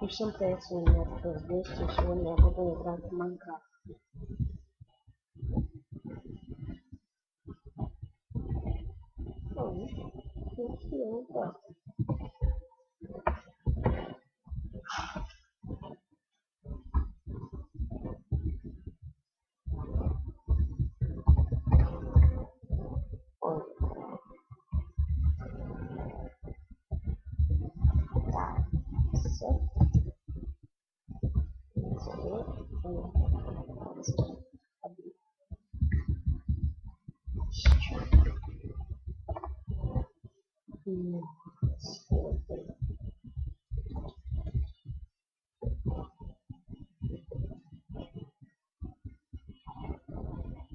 И всем привет, с вами Артур 200. Сегодня я буду играть в Майнкрафт. Ой, так, все.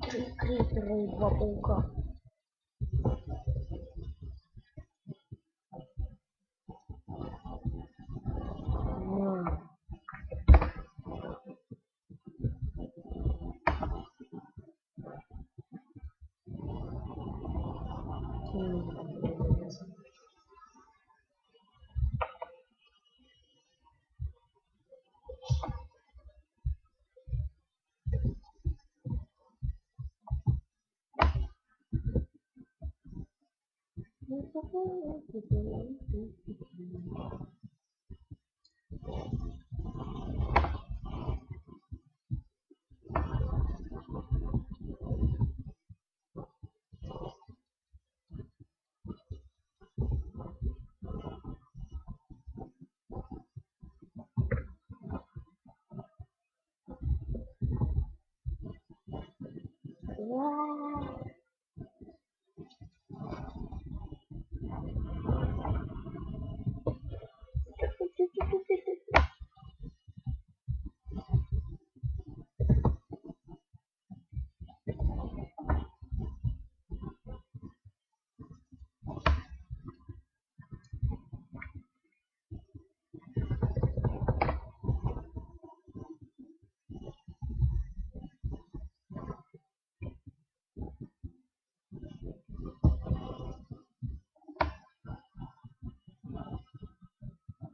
Три крипера и два паука.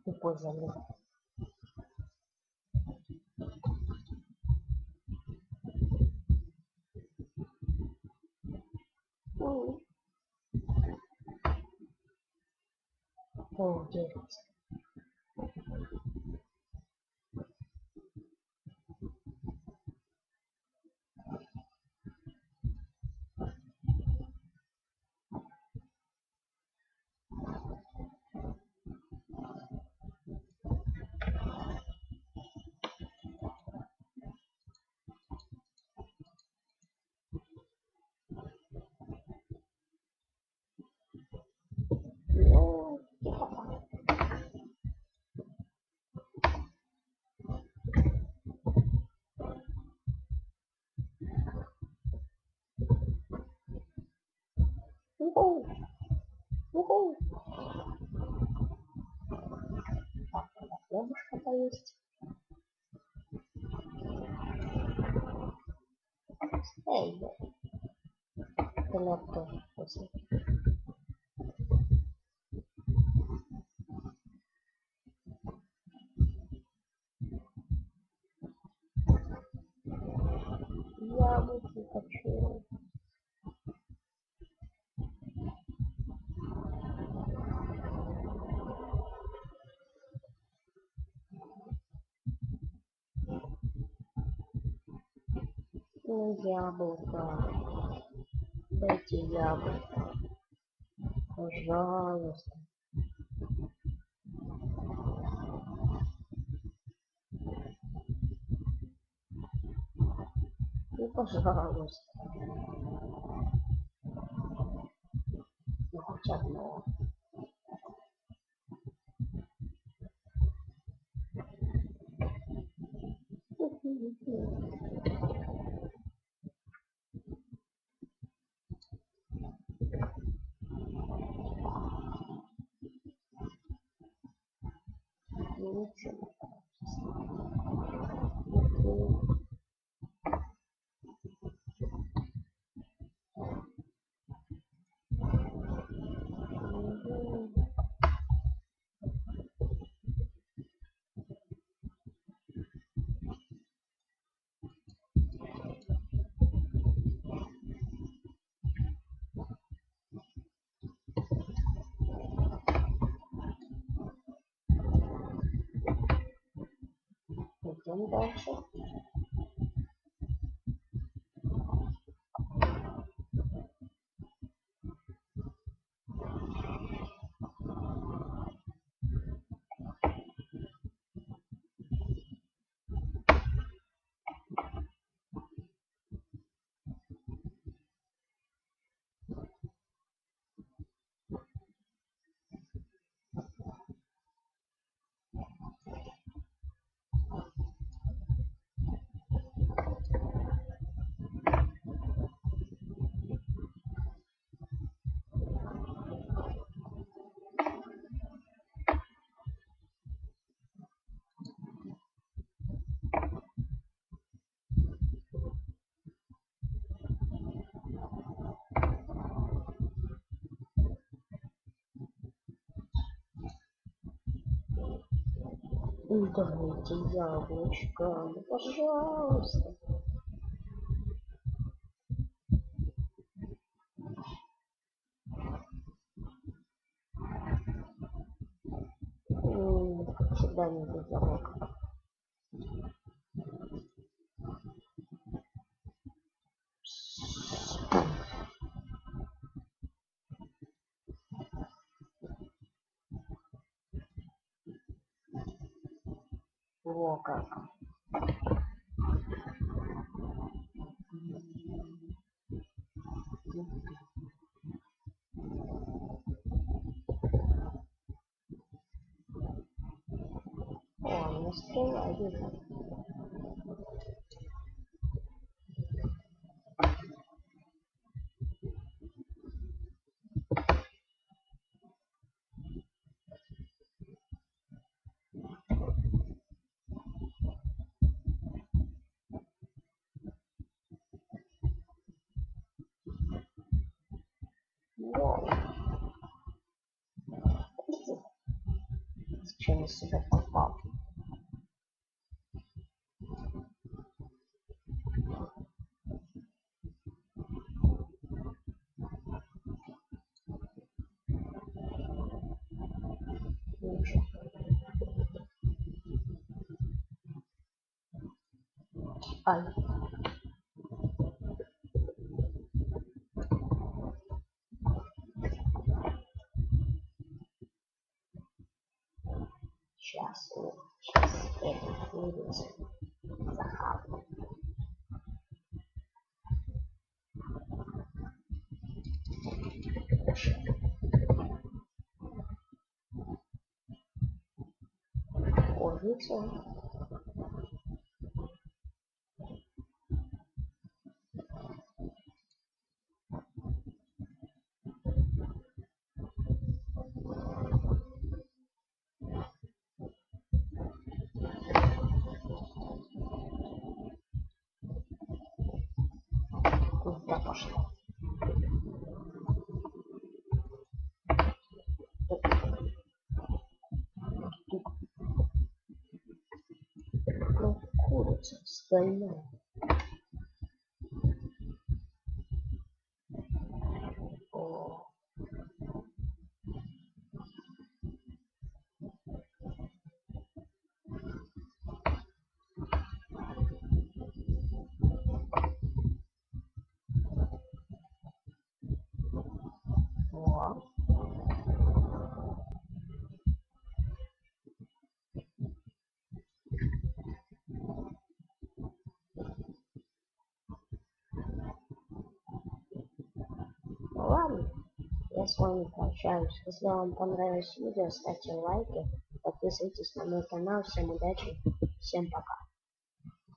Тупой залез. О, девять. Ну, уху, уху. Так, надо хлебушка поесть. Эй, хлеб тоже вкусный. Яблоки хочу. Ну, яблоко. Дайте яблоко. Пожалуйста. Ну, пожалуйста. Ну, хотя бы одного. Ну, ничего. Идем дальше. Давайте яблочко, ну, пожалуйста. Как всегда не без яблока. Во как. О, не стрела, вижу. Воу. Зачем я сюда попал? Лучше. Ай. Сейчас это курицу захапну. Курицу. Куда пошла? Ну, курица стальная. О. О. Ну ладно, я с вами прощаюсь. Если вам понравилось видео, ставьте лайки, подписывайтесь на мой канал. Всем удачи, всем пока.